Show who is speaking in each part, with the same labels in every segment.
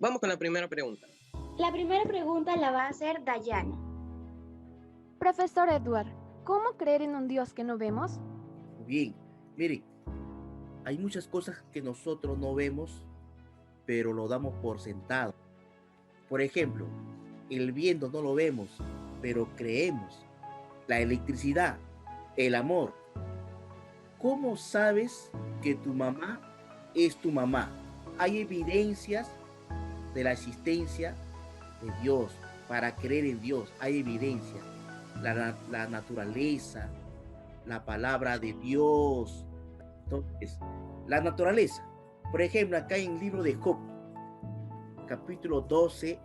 Speaker 1: Vamos con la primera pregunta.
Speaker 2: La primera pregunta la va a hacer Dayana.
Speaker 3: Profesor Edward, ¿cómo creer en un Dios que no vemos?
Speaker 4: Bien, miren, hay muchas cosas que nosotros no vemos, pero lo damos por sentado. Por ejemplo, el viento no lo vemos, pero creemos. La electricidad, el amor. ¿Cómo sabes que tu mamá es tu mamá? Hay evidencias de la existencia de Dios. Para creer en Dios hay evidencia. La naturaleza, la palabra de Dios. Entonces, la naturaleza. Por ejemplo, acá en el libro de Job, capítulo 12,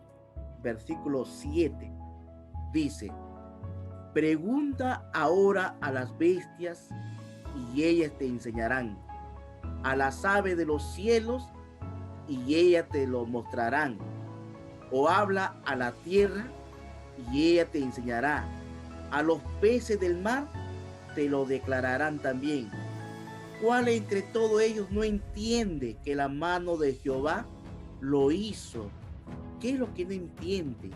Speaker 4: versículo 7, dice: pregunta ahora a las bestias y ellas te enseñarán, a las aves de los cielos y ellas te lo mostrarán, o habla a la tierra y ella te enseñará, a los peces del mar te lo declararán también. ¿Cuál entre todos ellos no entiende que la mano de Jehová lo hizo? ¿Qué es lo que no entiende?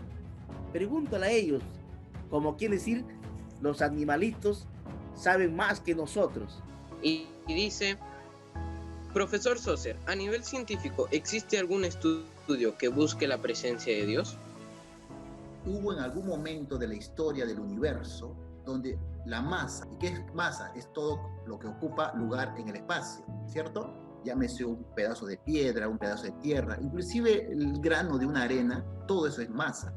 Speaker 4: Pregúntale a ellos. Como quiere decir, los animalitos saben más que nosotros.
Speaker 1: Y dice, profesor Saucer, a nivel científico, ¿existe algún estudio que busque la presencia de Dios?
Speaker 5: Hubo en algún momento de la historia del universo donde la masa, ¿y qué es masa? Es todo lo que ocupa lugar en el espacio, ¿cierto? Llámese un pedazo de piedra, un pedazo de tierra, inclusive el grano de una arena, todo eso es masa.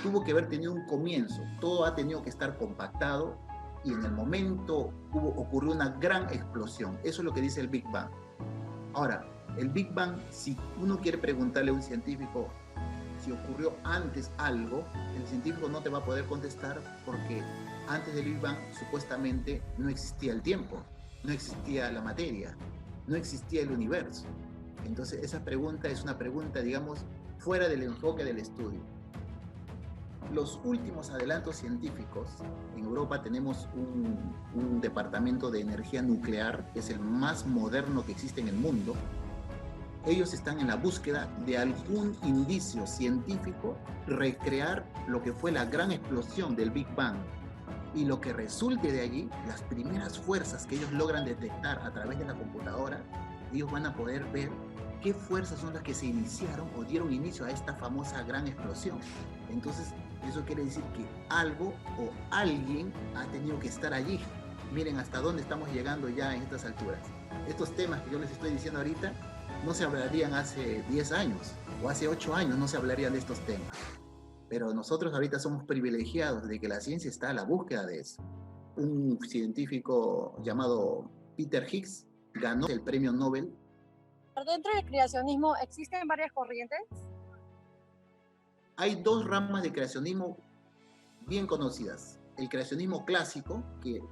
Speaker 5: Tuvo que haber tenido un comienzo, todo ha tenido que estar compactado y en el momento ocurrió una gran explosión. Eso es lo que dice el Big Bang. Ahora, el Big Bang, si uno quiere preguntarle a un científico si ocurrió antes algo, el científico no te va a poder contestar porque antes del Big Bang supuestamente no existía el tiempo, no existía la materia, no existía el universo. Entonces esa pregunta es una pregunta, digamos, fuera del enfoque del estudio. Los últimos adelantos científicos, en Europa tenemos un departamento de energía nuclear, que es el más moderno que existe en el mundo. Ellos están en la búsqueda de algún indicio científico, recrear lo que fue la gran explosión del Big Bang. Y lo que resulte de allí, las primeras fuerzas que ellos logran detectar a través de la computadora, ellos van a poder ver qué fuerzas son las que se iniciaron o dieron inicio a esta famosa gran explosión. Entonces, eso quiere decir que algo o alguien ha tenido que estar allí. Miren hasta dónde estamos llegando ya en estas alturas. Estos temas que yo les estoy diciendo ahorita no se hablarían hace 10 años o hace 8 años, no se hablarían de estos temas. Pero nosotros ahorita somos privilegiados de que la ciencia está a la búsqueda de eso. Un científico llamado Peter Higgs ganó el premio Nobel.
Speaker 6: Dentro del creacionismo existen varias corrientes.
Speaker 5: Hay dos ramas de creacionismo bien conocidas. El creacionismo clásico, que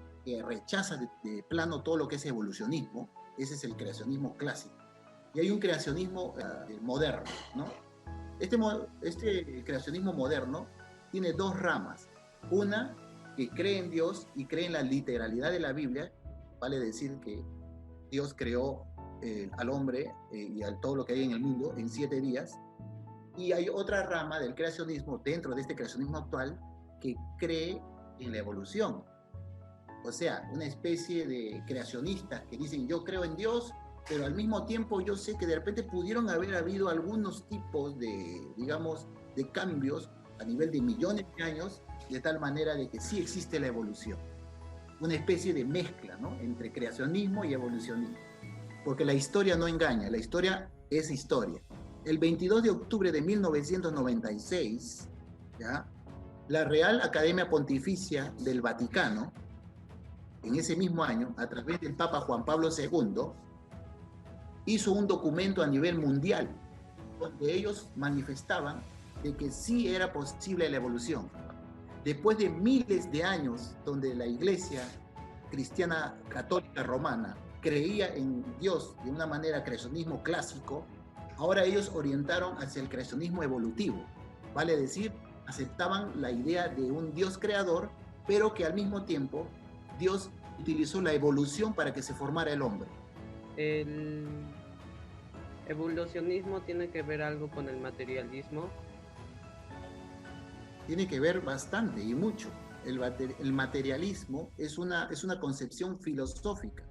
Speaker 5: rechaza de plano todo lo que es evolucionismo. Ese es el creacionismo clásico. Y hay un creacionismo moderno, ¿no? Este creacionismo moderno tiene dos ramas. Una que cree en Dios y cree en la literalidad de la Biblia, vale decir que Dios creó al hombre y a todo lo que hay en el mundo en 7 días. Y hay otra rama del creacionismo, dentro de este creacionismo actual, que cree en la evolución. O sea, una especie de creacionistas que dicen yo creo en Dios, pero al mismo tiempo yo sé que de repente pudieron haber habido algunos tipos de, digamos, de cambios a nivel de millones de años, de tal manera de que sí existe la evolución. Una especie de mezcla, ¿no?, entre creacionismo y evolucionismo. Porque la historia no engaña, la historia es historia. El 22 de octubre de 1996, ¿ya?, la Real Academia Pontificia del Vaticano, en ese mismo año, a través del Papa Juan Pablo II, hizo un documento a nivel mundial donde ellos manifestaban de que sí era posible la evolución. Después de miles de años donde la Iglesia cristiana católica romana creía en Dios de una manera creacionismo clásico, ahora ellos orientaron hacia el creacionismo evolutivo. Vale decir, aceptaban la idea de un Dios creador, pero que al mismo tiempo Dios utilizó la evolución para que se formara el hombre.
Speaker 7: ¿Evolucionismo tiene que ver algo con el materialismo?
Speaker 5: Tiene que ver bastante y mucho. El materialismo es una concepción filosófica.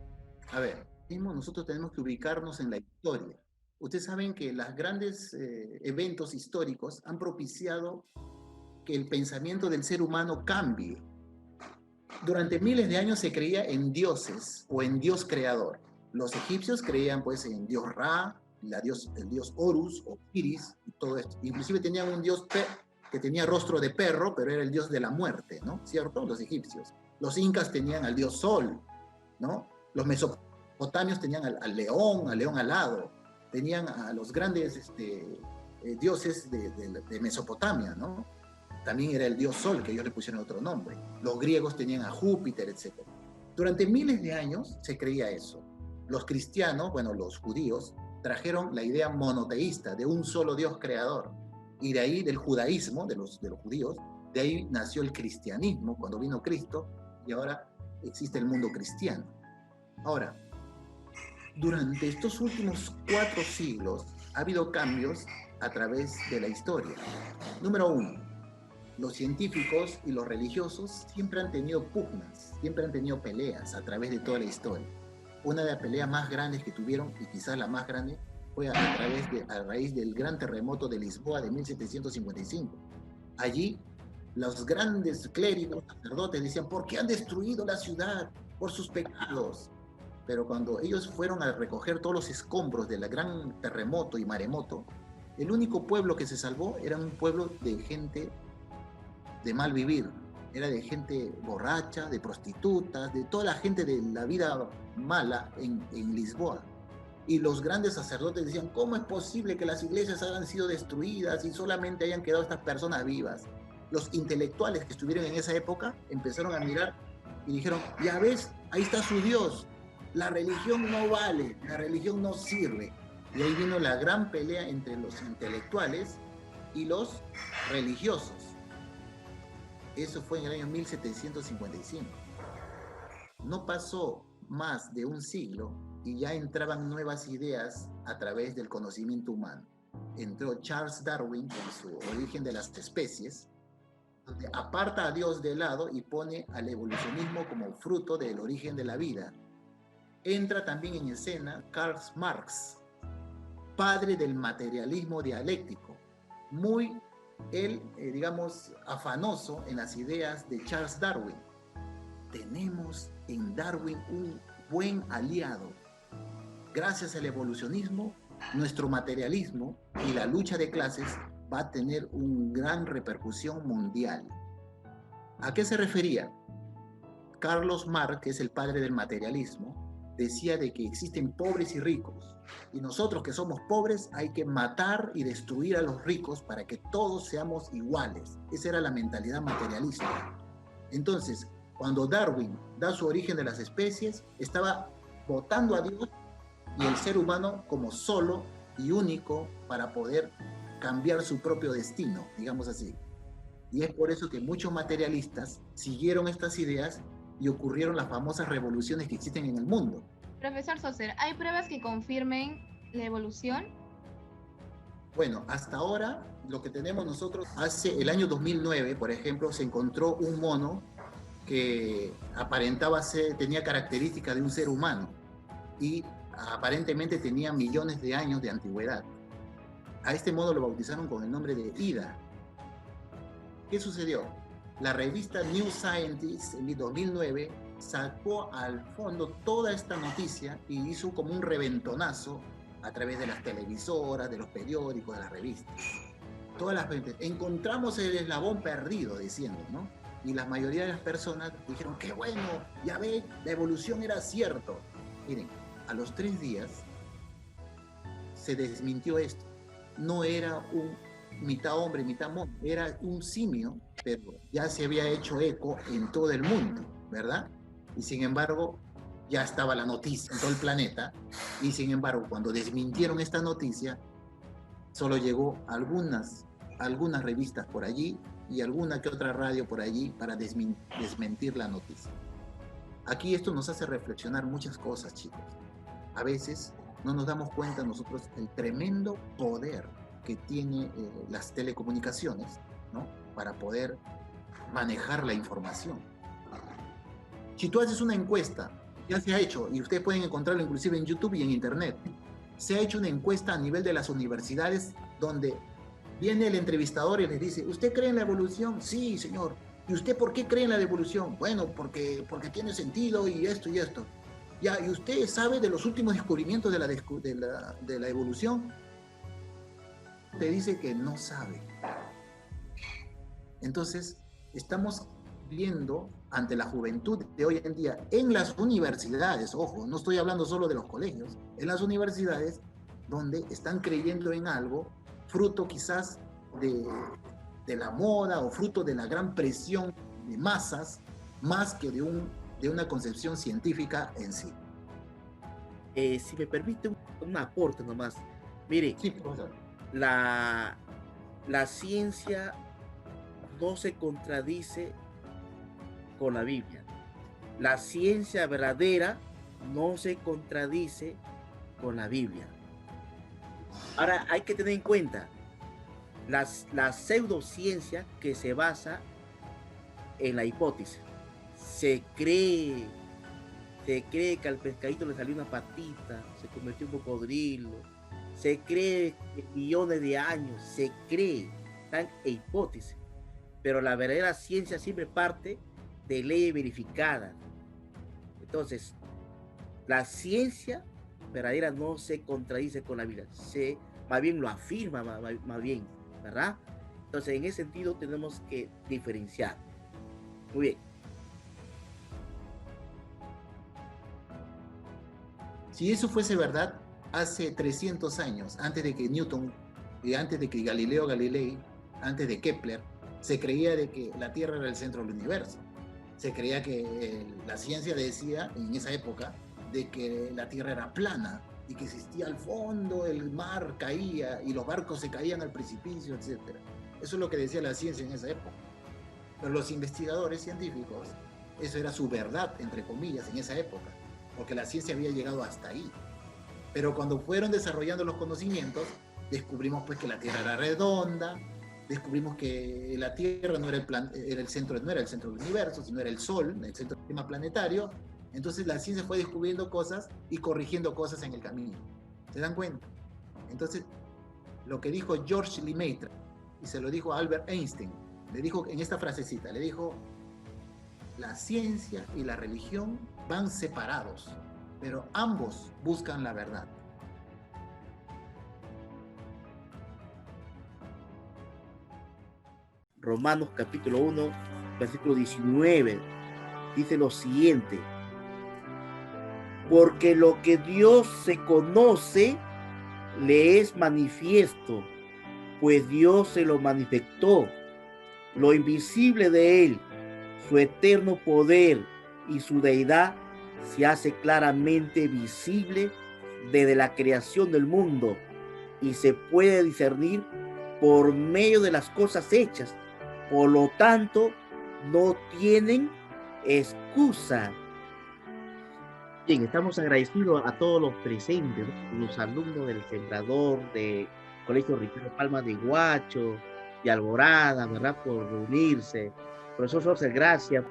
Speaker 5: A ver, nosotros tenemos que ubicarnos en la historia. Ustedes saben que los grandes eventos históricos han propiciado que el pensamiento del ser humano cambie. Durante miles de años se creía en dioses o en Dios creador. Los egipcios creían pues en Dios Ra, el dios Horus o Iris, y todo esto. Inclusive tenían un dios que tenía rostro de perro, pero era el dios de la muerte, ¿no? ¿Cierto? Los egipcios. Los incas tenían al dios Sol, ¿no? Los mesopotamios tenían al león alado. Tenían a los grandes dioses de Mesopotamia, ¿no? También era el dios Sol, que ellos le pusieron otro nombre. Los griegos tenían a Júpiter, etc. Durante miles de años se creía eso. Los cristianos, bueno, los judíos, trajeron la idea monoteísta de un solo Dios creador. Y de ahí, del judaísmo, de los judíos, de ahí nació el cristianismo, cuando vino Cristo, y ahora existe el mundo cristiano. Ahora, durante estos últimos 4 siglos ha habido cambios a través de la historia. Número 1, los científicos y los religiosos siempre han tenido pugnas, siempre han tenido peleas a través de toda la historia. Una de las peleas más grandes que tuvieron, y quizás la más grande, fue a raíz del gran terremoto de Lisboa de 1755. Allí, los grandes clérigos, sacerdotes, decían, ¿por qué han destruido la ciudad? Por sus pecados. Pero cuando ellos fueron a recoger todos los escombros del gran terremoto y maremoto, el único pueblo que se salvó era un pueblo de gente de mal vivir. Era de gente borracha, de prostitutas, de toda la gente de la vida mala en Lisboa. Y los grandes sacerdotes decían, ¿cómo es posible que las iglesias hayan sido destruidas y solamente hayan quedado estas personas vivas? Los intelectuales que estuvieron en esa época empezaron a mirar y dijeron, ya ves, ahí está su Dios. La religión no vale, la religión no sirve. Y ahí vino la gran pelea entre los intelectuales y los religiosos. Eso fue en el año 1755. No pasó más de un siglo y ya entraban nuevas ideas a través del conocimiento humano. Entró Charles Darwin con su Origen de las Especies, donde aparta a Dios de lado y pone al evolucionismo como fruto del origen de la vida. Entra también en escena Karl Marx, padre del materialismo dialéctico, muy digamos, afanoso en las ideas de Charles Darwin. Tenemos en Darwin un buen aliado. Gracias al evolucionismo, nuestro materialismo y la lucha de clases va a tener una gran repercusión mundial. ¿A qué se refería? Carlos Marx, que es el padre del materialismo, decía de que existen pobres y ricos, y nosotros que somos pobres hay que matar y destruir a los ricos para que todos seamos iguales. Esa era la mentalidad materialista. Entonces, cuando Darwin da su Origen de las Especies, estaba votando a Dios y el ser humano como solo y único para poder cambiar su propio destino, digamos así. Y es por eso que muchos materialistas siguieron estas ideas y ocurrieron las famosas revoluciones que existen en el mundo.
Speaker 8: Profesor Soser, ¿hay pruebas que confirmen la evolución?
Speaker 5: Bueno, hasta ahora lo que tenemos nosotros, hace el año 2009, por ejemplo, se encontró un mono que tenía características de un ser humano y aparentemente tenía millones de años de antigüedad. A este mono lo bautizaron con el nombre de Ida. ¿Qué sucedió? La revista New Scientist en el 2009 sacó al fondo toda esta noticia y hizo como un reventonazo a través de las televisoras, de los periódicos, de las revistas. Todas las veces encontramos el eslabón perdido, diciendo, ¿no? Y la mayoría de las personas dijeron, qué bueno, ya ve, la evolución era cierto. Miren, a los 3 días se desmintió esto. No era un mitad hombre, mitad mono, era un simio, pero ya se había hecho eco en todo el mundo, ¿verdad? Y sin embargo, ya estaba la noticia en todo el planeta, y sin embargo, cuando desmintieron esta noticia, solo llegó algunas revistas por allí y alguna que otra radio por allí para desmentir la noticia. Aquí esto nos hace reflexionar muchas cosas, chicos. A veces no nos damos cuenta nosotros el tremendo poder que tiene las telecomunicaciones, ¿no? Para poder manejar la información. Si tú haces una encuesta, ya se ha hecho, y ustedes pueden encontrarlo inclusive en YouTube y en Internet, se ha hecho una encuesta a nivel de las universidades donde viene el entrevistador y les dice, ¿usted cree en la evolución? Sí, señor. ¿Y usted por qué cree en la evolución? Bueno, porque tiene sentido y esto y esto. Ya, ¿y usted sabe de los últimos descubrimientos de la evolución? Te dice que no sabe. Entonces, estamos viendo ante la juventud de hoy en día en las universidades, ojo, no estoy hablando solo de los colegios, en las universidades donde están creyendo en algo, fruto quizás de la moda o fruto de la gran presión de masas, más que de una concepción científica en sí.
Speaker 4: Si me permite un aporte nomás. Mire,
Speaker 5: sí, profesor.
Speaker 4: La ciencia no se contradice con la Biblia. La ciencia verdadera no se contradice con la Biblia. Ahora hay que tener en cuenta la pseudociencia que se basa en la hipótesis. Se cree que al pescadito le salió una patita, se convirtió en un cocodrilo, se cree que millones de años, se cree, tan hipótesis, pero la verdadera ciencia siempre parte de leyes verificadas. Entonces, la ciencia verdadera no se contradice con la Biblia, más bien lo afirma, más bien, ¿verdad? Entonces, en ese sentido tenemos que diferenciar. Muy bien.
Speaker 5: Si eso fuese verdad, hace 300 años, antes de que Newton, y antes de que Galileo Galilei, antes de Kepler, se creía de que la Tierra era el centro del universo. Se creía que la ciencia decía, en esa época, de que la Tierra era plana y que existía al fondo, el mar caía y los barcos se caían al precipicio, etc. Eso es lo que decía la ciencia en esa época. Pero los investigadores científicos, eso era su verdad, entre comillas, en esa época, porque la ciencia había llegado hasta ahí. Pero cuando fueron desarrollando los conocimientos, descubrimos pues que la Tierra era redonda, descubrimos que la Tierra no era el centro del universo, sino era el Sol, el centro del sistema planetario. Entonces la ciencia fue descubriendo cosas y corrigiendo cosas en el camino. ¿Se dan cuenta? Entonces, lo que dijo George Lemaitre, y se lo dijo a Albert Einstein, le dijo en esta frasecita, le dijo, la ciencia y la religión van separados, pero ambos buscan la verdad.
Speaker 4: Romanos capítulo 1, versículo 19, dice lo siguiente: porque lo que Dios se conoce le es manifiesto, pues Dios se lo manifestó. Lo invisible de él, su eterno poder y su deidad, se hace claramente visible desde la creación del mundo y se puede discernir por medio de las cosas hechas. Por lo tanto, no tienen excusa. Bien, estamos agradecidos a todos los presentes, ¿no? Los alumnos del Sembrador, del Colegio Ricardo Palma de Huacho, de Alborada, ¿verdad? Por reunirse. Profesor Sorcer, gracias.